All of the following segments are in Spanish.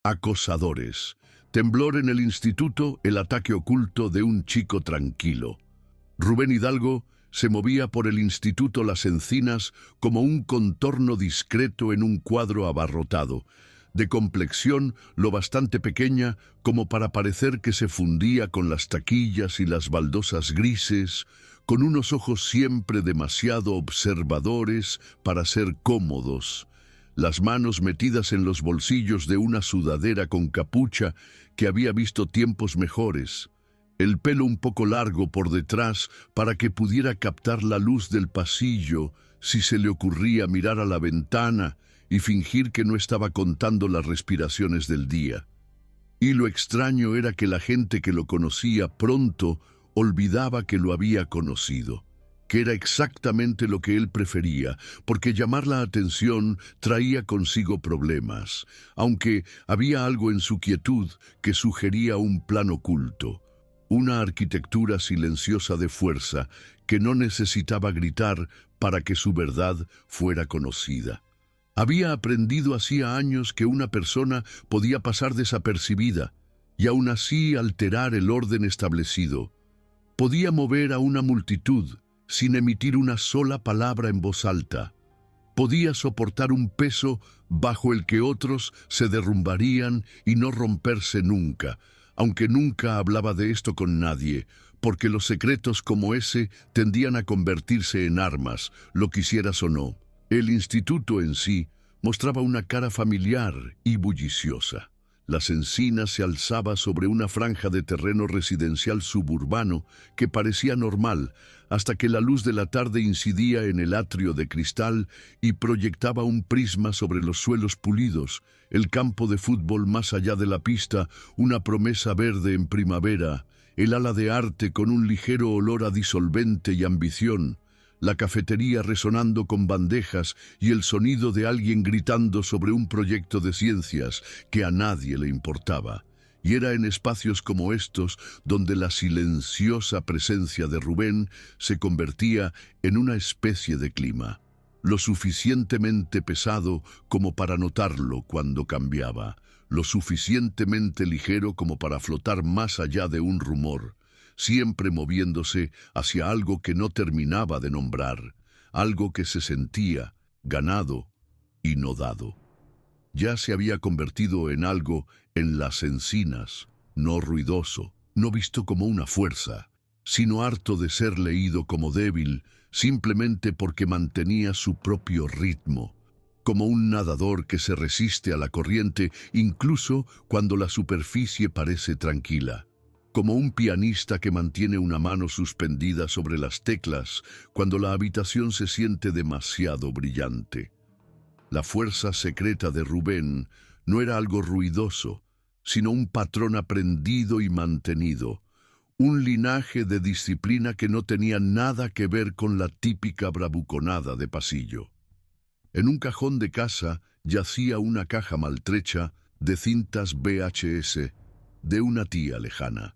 Acosadores. Temblor en el instituto, el ataque oculto de un chico tranquilo. Rubén Hidalgo se movía por el instituto Las Encinas como un contorno discreto en un cuadro abarrotado, de complexión lo bastante pequeña como para parecer que se fundía con las taquillas y las baldosas grises, con unos ojos siempre demasiado observadores para ser cómodos, las manos metidas en los bolsillos de una sudadera con capucha que había visto tiempos mejores, el pelo un poco largo por detrás para que pudiera captar la luz del pasillo si se le ocurría mirar a la ventana y fingir que no estaba contando las respiraciones del día. Y lo extraño era que la gente que lo conocía pronto olvidaba que lo había conocido, que era exactamente lo que él prefería, porque llamar la atención traía consigo problemas, aunque había algo en su quietud que sugería un plan oculto, una arquitectura silenciosa de fuerza que no necesitaba gritar para que su verdad fuera conocida. Había aprendido hacía años que una persona podía pasar desapercibida y aún así alterar el orden establecido. Podía mover a una multitud sin emitir una sola palabra en voz alta. Podía soportar un peso bajo el que otros se derrumbarían y no romperse nunca, aunque nunca hablaba de esto con nadie, porque los secretos como ese tendían a convertirse en armas, lo quisieras o no. El instituto en sí mostraba una cara familiar y bulliciosa. Las Encinas se alzaba sobre una franja de terreno residencial suburbano que parecía normal, hasta que la luz de la tarde incidía en el atrio de cristal y proyectaba un prisma sobre los suelos pulidos, el campo de fútbol más allá de la pista, una promesa verde en primavera, el ala de arte con un ligero olor a disolvente y ambición, la cafetería resonando con bandejas y el sonido de alguien gritando sobre un proyecto de ciencias que a nadie le importaba. Y era en espacios como estos donde la silenciosa presencia de Rubén se convertía en una especie de clima, lo suficientemente pesado como para notarlo cuando cambiaba, lo suficientemente ligero como para flotar más allá de un rumor, siempre moviéndose hacia algo que no terminaba de nombrar, algo que se sentía ganado y no dado. Ya se había convertido en algo en Las Encinas, no ruidoso, no visto como una fuerza, sino harto de ser leído como débil, simplemente porque mantenía su propio ritmo, como un nadador que se resiste a la corriente incluso cuando la superficie parece tranquila, como un pianista que mantiene una mano suspendida sobre las teclas cuando la habitación se siente demasiado brillante. La fuerza secreta de Rubén no era algo ruidoso, sino un patrón aprendido y mantenido, un linaje de disciplina que no tenía nada que ver con la típica bravuconada de pasillo. En un cajón de casa yacía una caja maltrecha de cintas VHS de una tía lejana,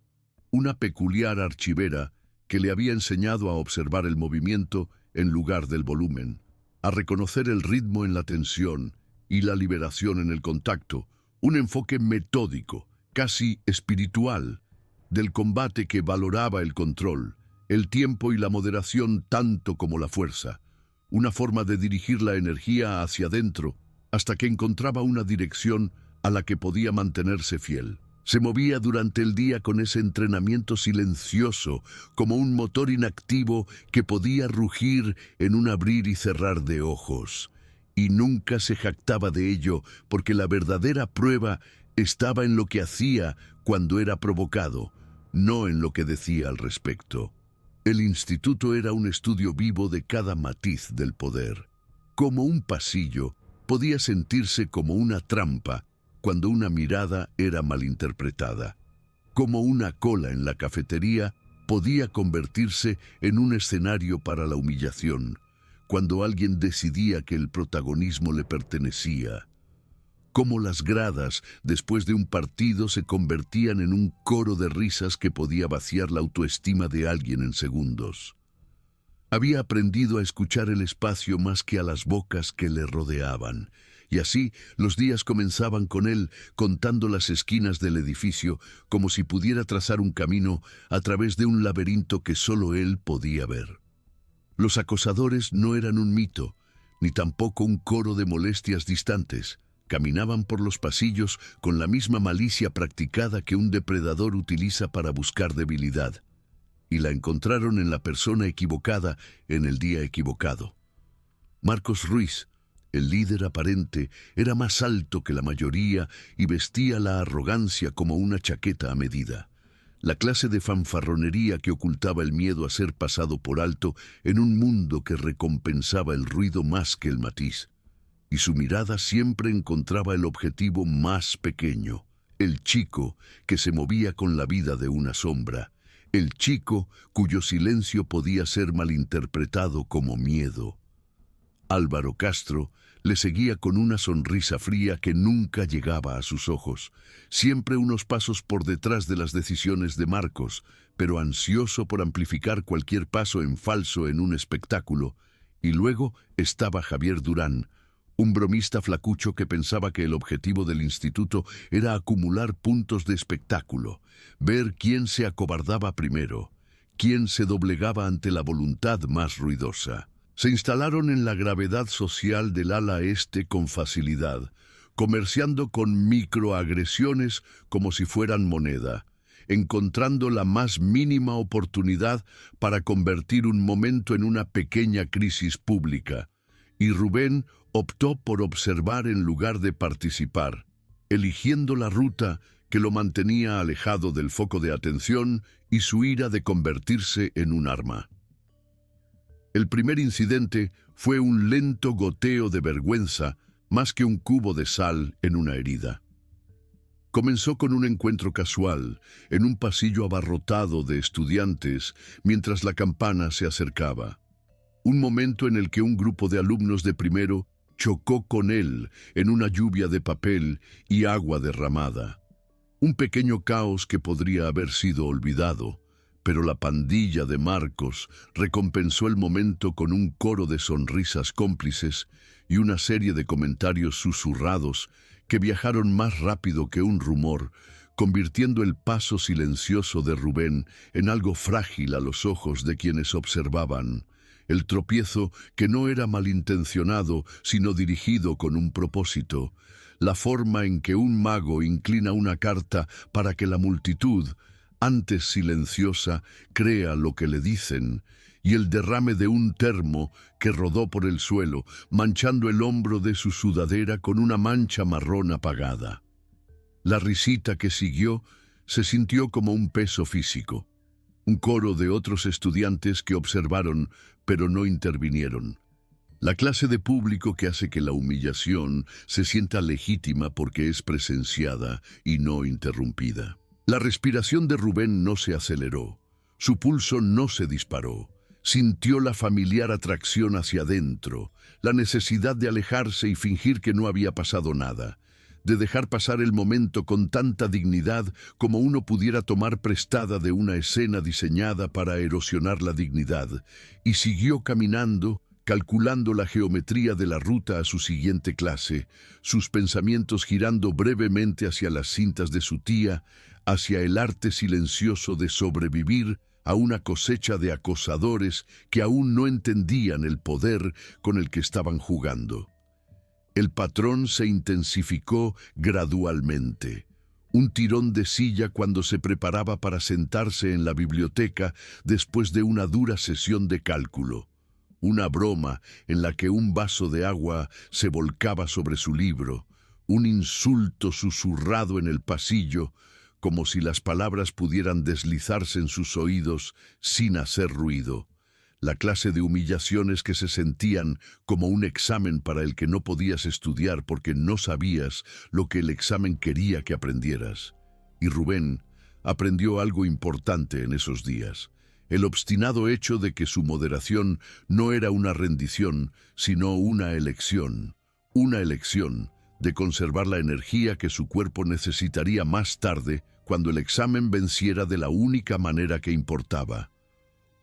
una peculiar archivera que le había enseñado a observar el movimiento en lugar del volumen, a reconocer el ritmo en la tensión y la liberación en el contacto, un enfoque metódico, casi espiritual, del combate que valoraba el control, el tiempo y la moderación tanto como la fuerza, una forma de dirigir la energía hacia adentro hasta que encontraba una dirección a la que podía mantenerse fiel. Se movía durante el día con ese entrenamiento silencioso, como un motor inactivo que podía rugir en un abrir y cerrar de ojos. Y nunca se jactaba de ello, porque la verdadera prueba estaba en lo que hacía cuando era provocado, no en lo que decía al respecto. El instituto era un estudio vivo de cada matiz del poder. Como un pasillo, podía sentirse como una trampa cuando una mirada era malinterpretada. Como una cola en la cafetería, podía convertirse en un escenario para la humillación, cuando alguien decidía que el protagonismo le pertenecía. Como las gradas, después de un partido, se convertían en un coro de risas que podía vaciar la autoestima de alguien en segundos. Había aprendido a escuchar el espacio más que a las bocas que le rodeaban, Y así los días comenzaban con él contando las esquinas del edificio como si pudiera trazar un camino a través de un laberinto que solo él podía ver. Los acosadores no eran un mito, ni tampoco un coro de molestias distantes. Caminaban por los pasillos con la misma malicia practicada que un depredador utiliza para buscar debilidad. Y la encontraron en la persona equivocada en el día equivocado. Marcos Ruiz, el líder aparente, era más alto que la mayoría y vestía la arrogancia como una chaqueta a medida. La clase de fanfarronería que ocultaba el miedo a ser pasado por alto en un mundo que recompensaba el ruido más que el matiz. Y su mirada siempre encontraba el objetivo más pequeño, el chico que se movía con la vida de una sombra, el chico cuyo silencio podía ser malinterpretado como miedo. Álvaro Castro le seguía con una sonrisa fría que nunca llegaba a sus ojos, siempre unos pasos por detrás de las decisiones de Marcos, pero ansioso por amplificar cualquier paso en falso en un espectáculo. Y luego estaba Javier Durán, un bromista flacucho que pensaba que el objetivo del instituto era acumular puntos de espectáculo, ver quién se acobardaba primero, quién se doblegaba ante la voluntad más ruidosa. Se instalaron en la gravedad social del ala este con facilidad, comerciando con microagresiones como si fueran moneda, encontrando la más mínima oportunidad para convertir un momento en una pequeña crisis pública. Y Rubén optó por observar en lugar de participar, eligiendo la ruta que lo mantenía alejado del foco de atención y su ira de convertirse en un arma. El primer incidente fue un lento goteo de vergüenza más que un cubo de sal en una herida. Comenzó con un encuentro casual, en un pasillo abarrotado de estudiantes, mientras la campana se acercaba. Un momento en el que un grupo de alumnos de primero chocó con él en una lluvia de papel y agua derramada. Un pequeño caos que podría haber sido olvidado, pero la pandilla de Marcos recompensó el momento con un coro de sonrisas cómplices y una serie de comentarios susurrados que viajaron más rápido que un rumor, convirtiendo el paso silencioso de Rubén en algo frágil a los ojos de quienes observaban. El tropiezo que no era malintencionado, sino dirigido con un propósito. La forma en que un mago inclina una carta para que la multitud, antes silenciosa, crea lo que le dicen, y el derrame de un termo que rodó por el suelo, manchando el hombro de su sudadera con una mancha marrón apagada. La risita que siguió se sintió como un peso físico. Un coro de otros estudiantes que observaron, pero no intervinieron. La clase de público que hace que la humillación se sienta legítima porque es presenciada y no interrumpida. La respiración de Rubén no se aceleró, su pulso no se disparó. Sintió la familiar atracción hacia adentro, la necesidad de alejarse y fingir que no había pasado nada, de dejar pasar el momento con tanta dignidad como uno pudiera tomar prestada de una escena diseñada para erosionar la dignidad, y siguió caminando, calculando la geometría de la ruta a su siguiente clase, sus pensamientos girando brevemente hacia las cintas de su tía, hacia el arte silencioso de sobrevivir a una cosecha de acosadores que aún no entendían el poder con el que estaban jugando. El patrón se intensificó gradualmente. Un tirón de silla cuando se preparaba para sentarse en la biblioteca después de una dura sesión de cálculo. Una broma en la que un vaso de agua se volcaba sobre su libro. Un insulto susurrado en el pasillo, como si las palabras pudieran deslizarse en sus oídos sin hacer ruido. La clase de humillaciones que se sentían como un examen para el que no podías estudiar porque no sabías lo que el examen quería que aprendieras. Y Rubén aprendió algo importante en esos días. El obstinado hecho de que su moderación no era una rendición, sino una elección. Una elección de conservar la energía que su cuerpo necesitaría más tarde cuando el examen venciera de la única manera que importaba.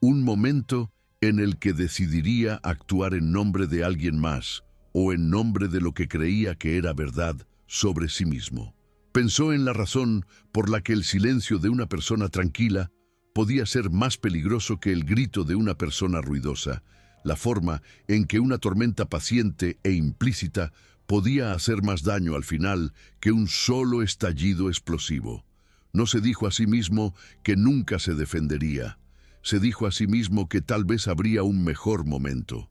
Un momento en el que decidiría actuar en nombre de alguien más, o en nombre de lo que creía que era verdad sobre sí mismo. Pensó en la razón por la que el silencio de una persona tranquila podía ser más peligroso que el grito de una persona ruidosa, la forma en que una tormenta paciente e implícita podía hacer más daño al final que un solo estallido explosivo. No se dijo a sí mismo que nunca se defendería. Se dijo a sí mismo que tal vez habría un mejor momento.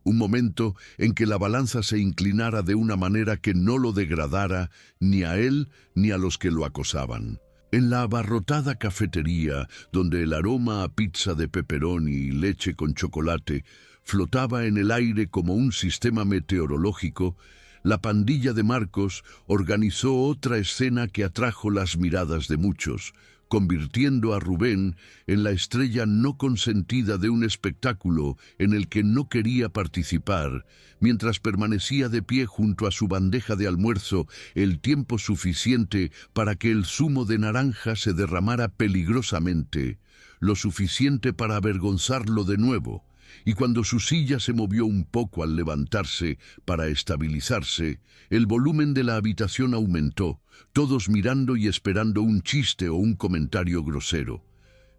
Un momento en que la balanza se inclinara de una manera que no lo degradara ni a él ni a los que lo acosaban. En la abarrotada cafetería, donde el aroma a pizza de pepperoni y leche con chocolate flotaba en el aire como un sistema meteorológico, la pandilla de Marcos organizó otra escena que atrajo las miradas de muchos, convirtiendo a Rubén en la estrella no consentida de un espectáculo en el que no quería participar, mientras permanecía de pie junto a su bandeja de almuerzo el tiempo suficiente para que el zumo de naranja se derramara peligrosamente, lo suficiente para avergonzarlo de nuevo. Y cuando su silla se movió un poco al levantarse para estabilizarse, el volumen de la habitación aumentó, todos mirando y esperando un chiste o un comentario grosero.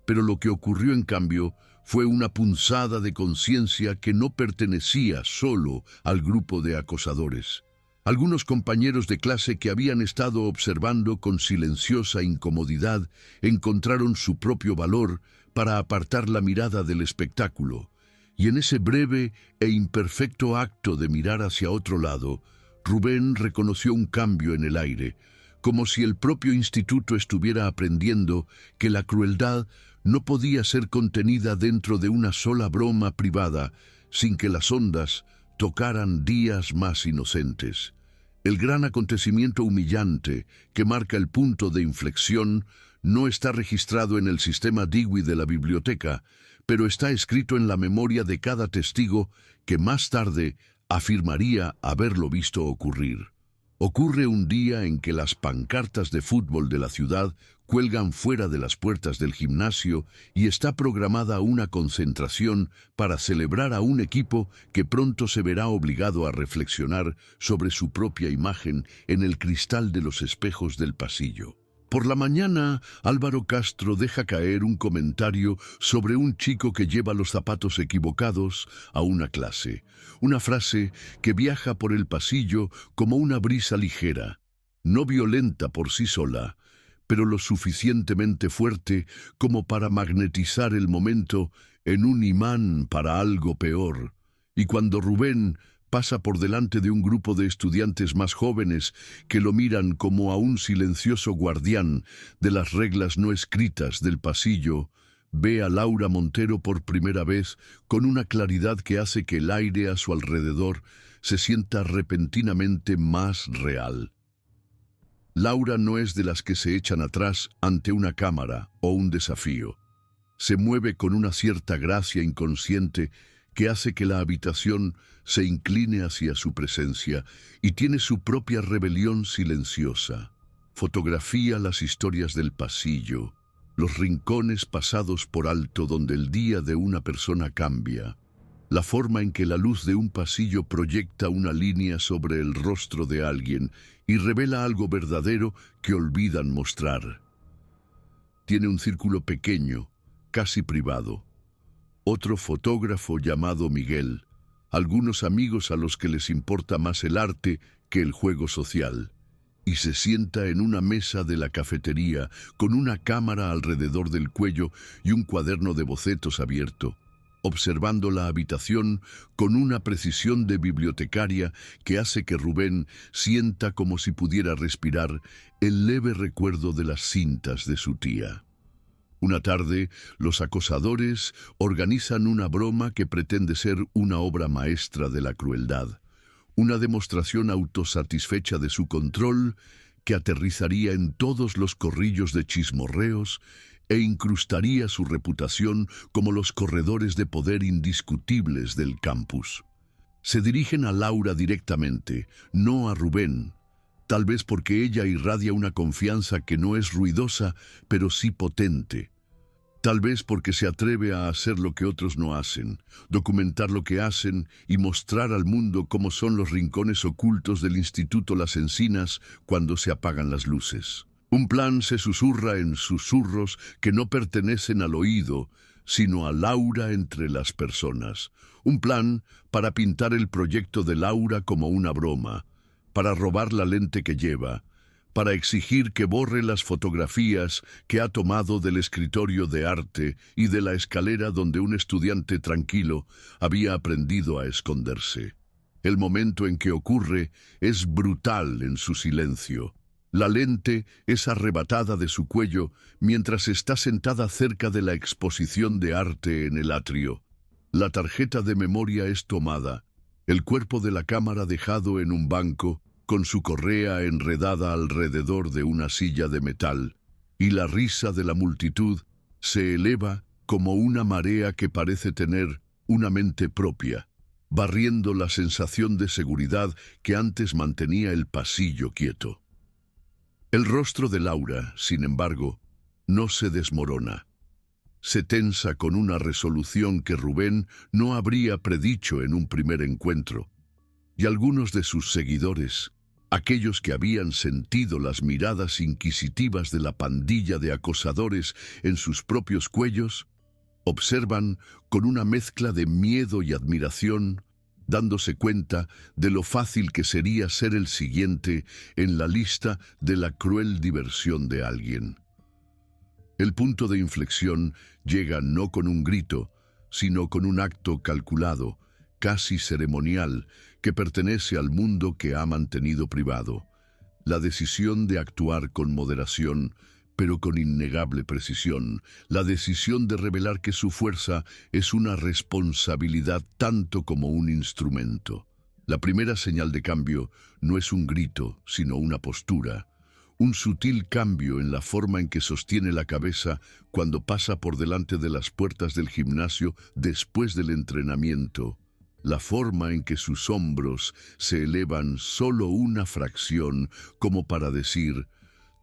Pero lo que ocurrió en cambio fue una punzada de conciencia que no pertenecía solo al grupo de acosadores. Algunos compañeros de clase que habían estado observando con silenciosa incomodidad encontraron su propio valor para apartar la mirada del espectáculo. Y en ese breve e imperfecto acto de mirar hacia otro lado, Rubén reconoció un cambio en el aire, como si el propio instituto estuviera aprendiendo que la crueldad no podía ser contenida dentro de una sola broma privada sin que las ondas tocaran días más inocentes. El gran acontecimiento humillante que marca el punto de inflexión no está registrado en el sistema Dewey de la biblioteca, pero está escrito en la memoria de cada testigo que más tarde afirmaría haberlo visto ocurrir. Ocurre un día en que las pancartas de fútbol de la ciudad cuelgan fuera de las puertas del gimnasio y está programada una concentración para celebrar a un equipo que pronto se verá obligado a reflexionar sobre su propia imagen en el cristal de los espejos del pasillo. Por la mañana, Álvaro Castro deja caer un comentario sobre un chico que lleva los zapatos equivocados a una clase. Una frase que viaja por el pasillo como una brisa ligera, no violenta por sí sola, pero lo suficientemente fuerte como para magnetizar el momento en un imán para algo peor. Y cuando Rubén pasa por delante de un grupo de estudiantes más jóvenes que lo miran como a un silencioso guardián de las reglas no escritas del pasillo, ve a Laura Montero por primera vez con una claridad que hace que el aire a su alrededor se sienta repentinamente más real. Laura no es de las que se echan atrás ante una cámara o un desafío. Se mueve con una cierta gracia inconsciente que hace que la habitación se incline hacia su presencia y tiene su propia rebelión silenciosa. Fotografía las historias del pasillo, los rincones pasados por alto donde el día de una persona cambia, la forma en que la luz de un pasillo proyecta una línea sobre el rostro de alguien y revela algo verdadero que olvidan mostrar. Tiene un círculo pequeño, casi privado. Otro fotógrafo llamado Miguel, algunos amigos a los que les importa más el arte que el juego social, y se sienta en una mesa de la cafetería con una cámara alrededor del cuello y un cuaderno de bocetos abierto, observando la habitación con una precisión de bibliotecaria que hace que Rubén sienta como si pudiera respirar el leve recuerdo de las cintas de su tía. Una tarde, los acosadores organizan una broma que pretende ser una obra maestra de la crueldad, una demostración autosatisfecha de su control que aterrizaría en todos los corrillos de chismorreos e incrustaría su reputación como los corredores de poder indiscutibles del campus. Se dirigen a Laura directamente, no a Rubén, tal vez porque ella irradia una confianza que no es ruidosa, pero sí potente. Tal vez porque se atreve a hacer lo que otros no hacen, documentar lo que hacen y mostrar al mundo cómo son los rincones ocultos del Instituto Las Encinas cuando se apagan las luces. Un plan se susurra en susurros que no pertenecen al oído, sino al aura entre las personas. Un plan para pintar el proyecto de Laura como una broma, para robar la lente que lleva, para exigir que borre las fotografías que ha tomado del escritorio de arte y de la escalera donde un estudiante tranquilo había aprendido a esconderse. El momento en que ocurre es brutal en su silencio. La lente es arrebatada de su cuello mientras está sentada cerca de la exposición de arte en el atrio. La tarjeta de memoria es tomada, el cuerpo de la cámara dejado en un banco, con su correa enredada alrededor de una silla de metal, y la risa de la multitud se eleva como una marea que parece tener una mente propia, barriendo la sensación de seguridad que antes mantenía el pasillo quieto. El rostro de Laura, sin embargo, no se desmorona. Se tensa con una resolución que Rubén no habría predicho en un primer encuentro. Y algunos de sus seguidores, aquellos que habían sentido las miradas inquisitivas de la pandilla de acosadores en sus propios cuellos, observan con una mezcla de miedo y admiración, dándose cuenta de lo fácil que sería ser el siguiente en la lista de la cruel diversión de alguien. El punto de inflexión llega no con un grito, sino con un acto calculado, casi ceremonial, que pertenece al mundo que ha mantenido privado. La decisión de actuar con moderación, pero con innegable precisión, la decisión de revelar que su fuerza es una responsabilidad tanto como un instrumento. La primera señal de cambio no es un grito, sino una postura, un sutil cambio en la forma en que sostiene la cabeza cuando pasa por delante de las puertas del gimnasio después del entrenamiento, la forma en que sus hombros se elevan solo una fracción como para decir: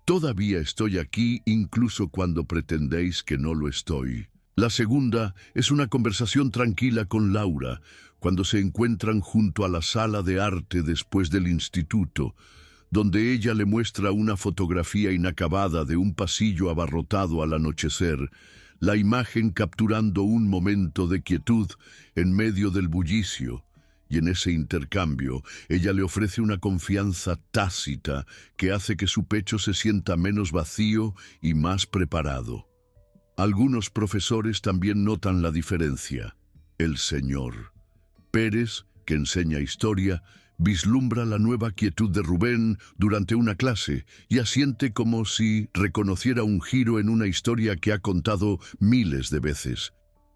todavía estoy aquí incluso cuando pretendéis que no lo estoy. La segunda es una conversación tranquila con Laura, cuando se encuentran junto a la sala de arte después del instituto, donde ella le muestra una fotografía inacabada de un pasillo abarrotado al anochecer, la imagen capturando un momento de quietud en medio del bullicio. Y en ese intercambio, ella le ofrece una confianza tácita que hace que su pecho se sienta menos vacío y más preparado. Algunos profesores también notan la diferencia. El señor Pérez, que enseña historia, vislumbra la nueva quietud de Rubén durante una clase y asiente como si reconociera un giro en una historia que ha contado miles de veces.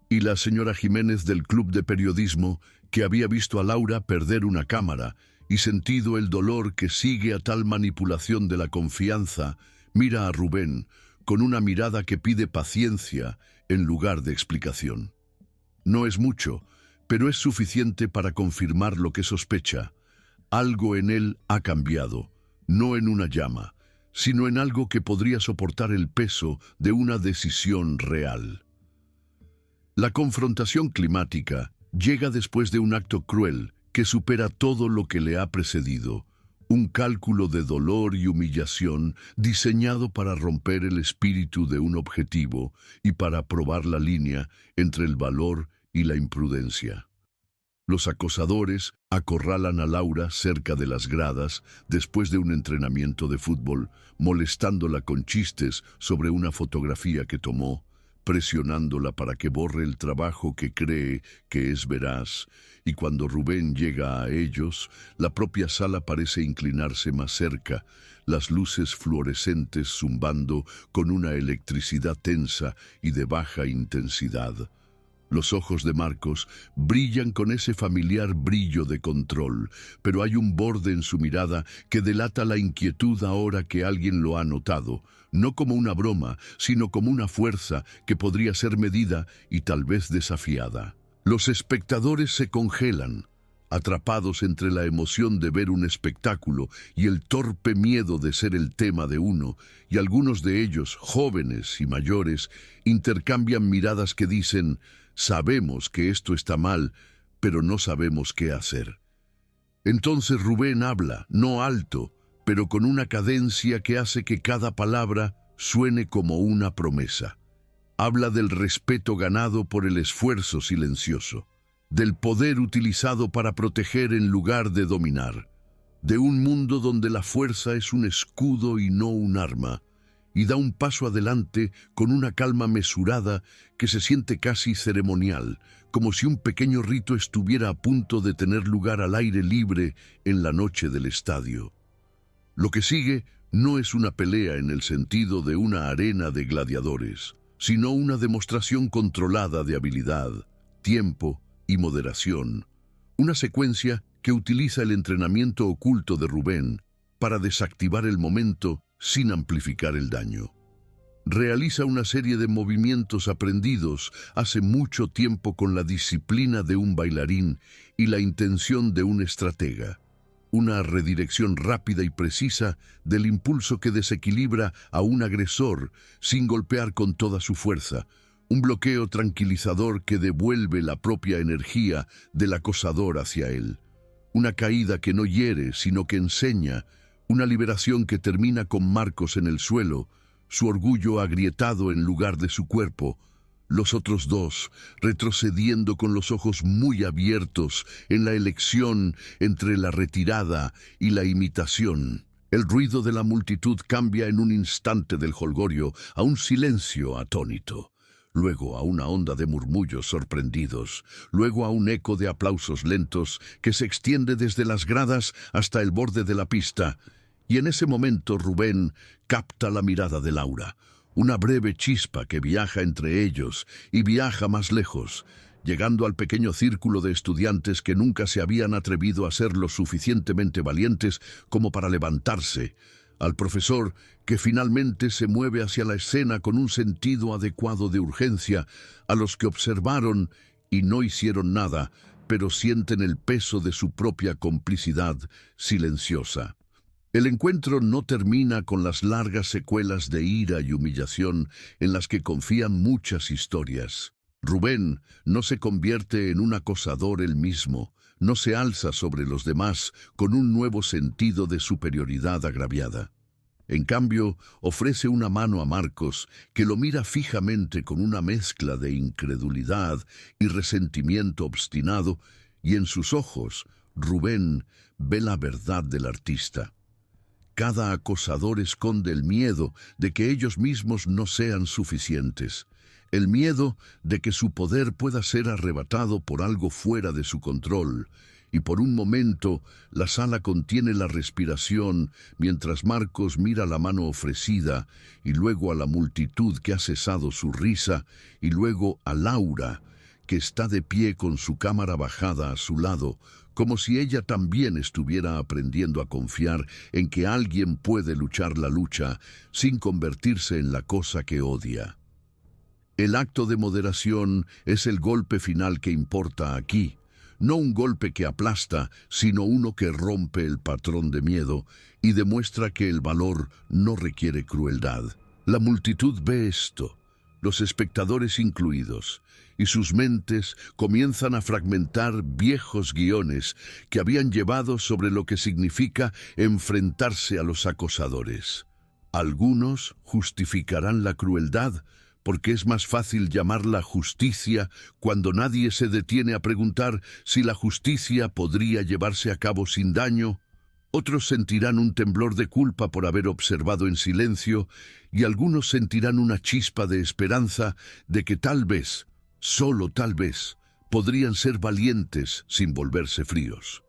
Y la señora Jiménez del Club de Periodismo, que había visto a Laura perder una cámara y sentido el dolor que sigue a tal manipulación de la confianza, mira a Rubén con una mirada que pide paciencia en lugar de explicación. No es mucho, pero es suficiente para confirmar lo que sospecha. Algo en él ha cambiado, no en una llama, sino en algo que podría soportar el peso de una decisión real. La confrontación climática llega después de un acto cruel que supera todo lo que le ha precedido, un cálculo de dolor y humillación diseñado para romper el espíritu de un objetivo y para probar la línea entre el valor y la imprudencia. Los acosadores acorralan a Laura cerca de las gradas después de un entrenamiento de fútbol, molestándola con chistes sobre una fotografía que tomó, presionándola para que borre el trabajo que cree que es veraz, y cuando Rubén llega a ellos, la propia sala parece inclinarse más cerca, las luces fluorescentes zumbando con una electricidad tensa y de baja intensidad. Los ojos de Marcos brillan con ese familiar brillo de control, pero hay un borde en su mirada que delata la inquietud ahora que alguien lo ha notado, no como una broma, sino como una fuerza que podría ser medida y tal vez desafiada. Los espectadores se congelan, atrapados entre la emoción de ver un espectáculo y el torpe miedo de ser el tema de uno, y algunos de ellos, jóvenes y mayores, intercambian miradas que dicen: sabemos que esto está mal, pero no sabemos qué hacer. Entonces Rubén habla, no alto, pero con una cadencia que hace que cada palabra suene como una promesa. Habla del respeto ganado por el esfuerzo silencioso, del poder utilizado para proteger en lugar de dominar, de un mundo donde la fuerza es un escudo y no un arma, y da un paso adelante con una calma mesurada que se siente casi ceremonial, como si un pequeño rito estuviera a punto de tener lugar al aire libre en la noche del estadio. Lo que sigue no es una pelea en el sentido de una arena de gladiadores, sino una demostración controlada de habilidad, tiempo y moderación. Una secuencia que utiliza el entrenamiento oculto de Rubén para desactivar el momento sin amplificar el daño. Realiza una serie de movimientos aprendidos hace mucho tiempo con la disciplina de un bailarín y la intención de un estratega. Una redirección rápida y precisa del impulso que desequilibra a un agresor sin golpear con toda su fuerza. Un bloqueo tranquilizador que devuelve la propia energía del acosador hacia él. Una caída que no hiere, sino que enseña. Una liberación que termina con Marcos en el suelo, su orgullo agrietado en lugar de su cuerpo. Los otros dos, retrocediendo con los ojos muy abiertos en la elección entre la retirada y la imitación. El ruido de la multitud cambia en un instante del jolgorio a un silencio atónito, luego a una onda de murmullos sorprendidos, luego a un eco de aplausos lentos que se extiende desde las gradas hasta el borde de la pista. Y en ese momento Rubén capta la mirada de Laura, una breve chispa que viaja entre ellos y viaja más lejos, llegando al pequeño círculo de estudiantes que nunca se habían atrevido a ser lo suficientemente valientes como para levantarse, al profesor que finalmente se mueve hacia la escena con un sentido adecuado de urgencia, a los que observaron y no hicieron nada, pero sienten el peso de su propia complicidad silenciosa. El encuentro no termina con las largas secuelas de ira y humillación en las que confían muchas historias. Rubén no se convierte en un acosador él mismo, no se alza sobre los demás con un nuevo sentido de superioridad agraviada. En cambio, ofrece una mano a Marcos, que lo mira fijamente con una mezcla de incredulidad y resentimiento obstinado, y en sus ojos, Rubén ve la verdad del artista. Cada acosador esconde el miedo de que ellos mismos no sean suficientes, el miedo de que su poder pueda ser arrebatado por algo fuera de su control, y por un momento la sala contiene la respiración mientras Marcos mira la mano ofrecida, y luego a la multitud que ha cesado su risa, y luego a Laura, que está de pie con su cámara bajada a su lado, como si ella también estuviera aprendiendo a confiar en que alguien puede luchar la lucha sin convertirse en la cosa que odia. El acto de moderación es el golpe final que importa aquí, no un golpe que aplasta, sino uno que rompe el patrón de miedo y demuestra que el valor no requiere crueldad. La multitud ve esto, los espectadores incluidos, y sus mentes comienzan a fragmentar viejos guiones que habían llevado sobre lo que significa enfrentarse a los acosadores. Algunos justificarán la crueldad porque es más fácil llamarla justicia cuando nadie se detiene a preguntar si la justicia podría llevarse a cabo sin daño. Otros sentirán un temblor de culpa por haber observado en silencio, y algunos sentirán una chispa de esperanza de que tal vez, solo tal vez, podrían ser valientes sin volverse fríos.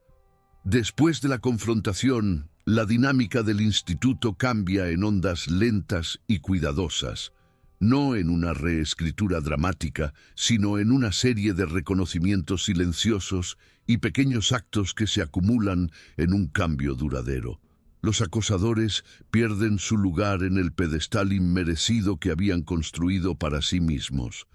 Después de la confrontación, la dinámica del instituto cambia en ondas lentas y cuidadosas, no en una reescritura dramática, sino en una serie de reconocimientos silenciosos y pequeños actos que se acumulan en un cambio duradero. Los acosadores pierden su lugar en el pedestal inmerecido que habían construido para sí mismos.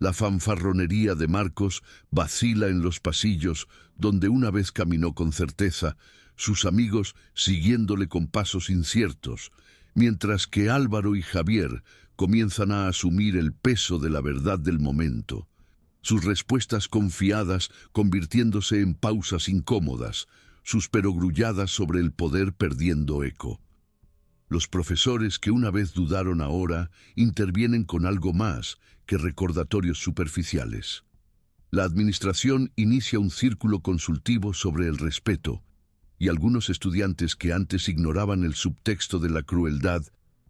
La fanfarronería de Marcos vacila en los pasillos donde una vez caminó con certeza, sus amigos siguiéndole con pasos inciertos, mientras que Álvaro y Javier comienzan a asumir el peso de la verdad del momento, sus respuestas confiadas convirtiéndose en pausas incómodas, sus perogrulladas sobre el poder perdiendo eco. Los profesores que una vez dudaron ahora intervienen con algo más que recordatorios superficiales. La administración inicia un círculo consultivo sobre el respeto, y algunos estudiantes que antes ignoraban el subtexto de la crueldad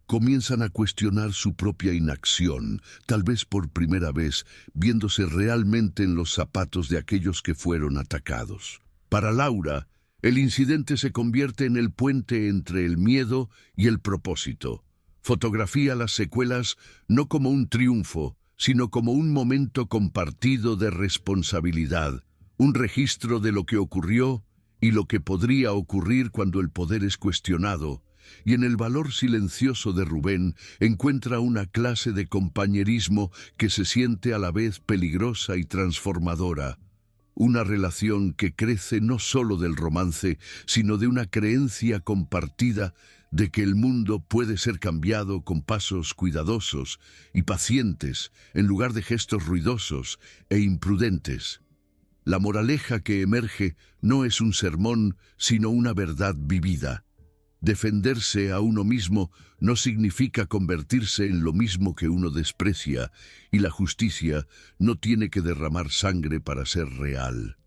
comienzan a cuestionar su propia inacción, tal vez por primera vez viéndose realmente en los zapatos de aquellos que fueron atacados. Para Laura, el incidente se convierte en el puente entre el miedo y el propósito. Fotografía las secuelas no como un triunfo, sino como un momento compartido de responsabilidad, un registro de lo que ocurrió y lo que podría ocurrir cuando el poder es cuestionado, y en el valor silencioso de Rubén encuentra una clase de compañerismo que se siente a la vez peligrosa y transformadora. Una relación que crece no solo del romance, sino de una creencia compartida de que el mundo puede ser cambiado con pasos cuidadosos y pacientes en lugar de gestos ruidosos e imprudentes. La moraleja que emerge no es un sermón, sino una verdad vivida. Defenderse a uno mismo no significa convertirse en lo mismo que uno desprecia, y la justicia no tiene que derramar sangre para ser real.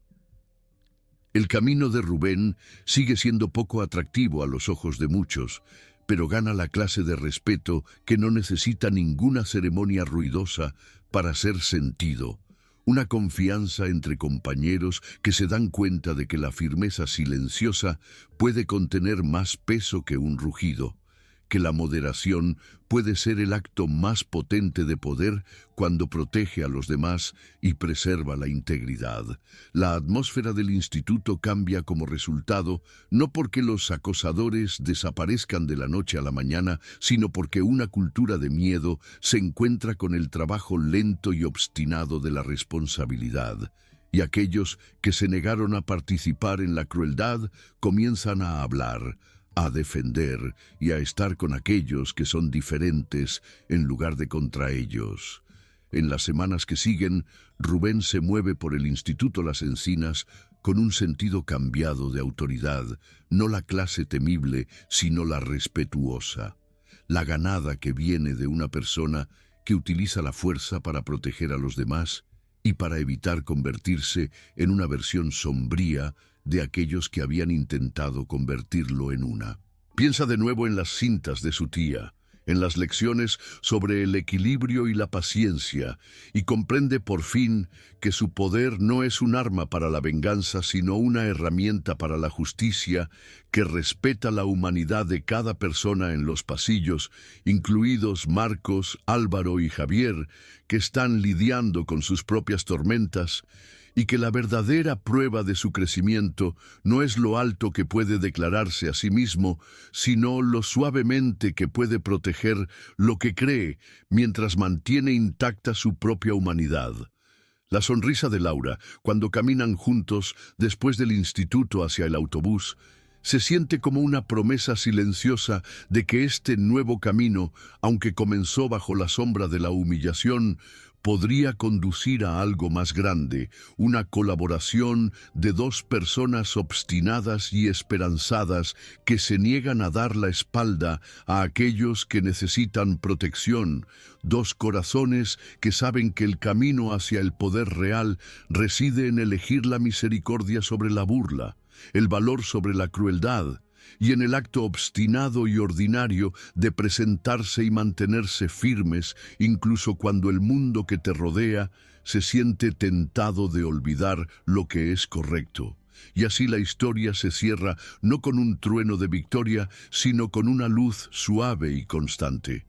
El camino de Rubén sigue siendo poco atractivo a los ojos de muchos, pero gana la clase de respeto que no necesita ninguna ceremonia ruidosa para ser sentido. Una confianza entre compañeros que se dan cuenta de que la firmeza silenciosa puede contener más peso que un rugido, que la moderación puede ser el acto más potente de poder cuando protege a los demás y preserva la integridad. La atmósfera del instituto cambia como resultado, no porque los acosadores desaparezcan de la noche a la mañana, sino porque una cultura de miedo se encuentra con el trabajo lento y obstinado de la responsabilidad. Y aquellos que se negaron a participar en la crueldad comienzan a hablar, a defender y a estar con aquellos que son diferentes en lugar de contra ellos. En las semanas que siguen, Rubén se mueve por el Instituto Las Encinas con un sentido cambiado de autoridad, no la clase temible, sino la respetuosa, la ganada que viene de una persona que utiliza la fuerza para proteger a los demás y para evitar convertirse en una versión sombría de aquellos que habían intentado convertirlo en una. Piensa de nuevo en las cintas de su tía, en las lecciones sobre el equilibrio y la paciencia, y comprende por fin que su poder no es un arma para la venganza, sino una herramienta para la justicia que respeta la humanidad de cada persona en los pasillos, incluidos Marcos, Álvaro y Javier, que están lidiando con sus propias tormentas, y que la verdadera prueba de su crecimiento no es lo alto que puede declararse a sí mismo, sino lo suavemente que puede proteger lo que cree mientras mantiene intacta su propia humanidad. La sonrisa de Laura, cuando caminan juntos después del instituto hacia el autobús, se siente como una promesa silenciosa de que este nuevo camino, aunque comenzó bajo la sombra de la humillación, podría conducir a algo más grande, una colaboración de dos personas obstinadas y esperanzadas que se niegan a dar la espalda a aquellos que necesitan protección, dos corazones que saben que el camino hacia el poder real reside en elegir la misericordia sobre la burla, el valor sobre la crueldad, y en el acto obstinado y ordinario de presentarse y mantenerse firmes, incluso cuando el mundo que te rodea se siente tentado de olvidar lo que es correcto. Y así la historia se cierra no con un trueno de victoria, sino con una luz suave y constante.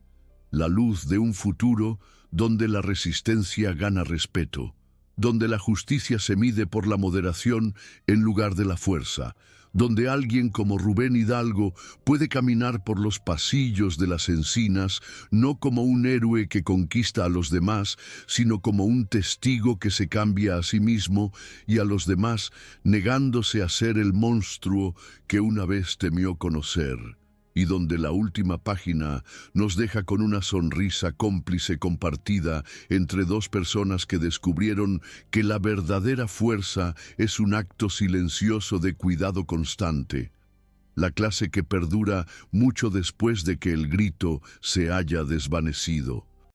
La luz de un futuro donde la resistencia gana respeto, donde la justicia se mide por la moderación en lugar de la fuerza, donde alguien como Rubén Hidalgo puede caminar por los pasillos de las encinas no como un héroe que conquista a los demás, sino como un testigo que se cambia a sí mismo y a los demás, negándose a ser el monstruo que una vez temió conocer, y donde la última página nos deja con una sonrisa cómplice compartida entre dos personas que descubrieron que la verdadera fuerza es un acto silencioso de cuidado constante, la clase que perdura mucho después de que el grito se haya desvanecido.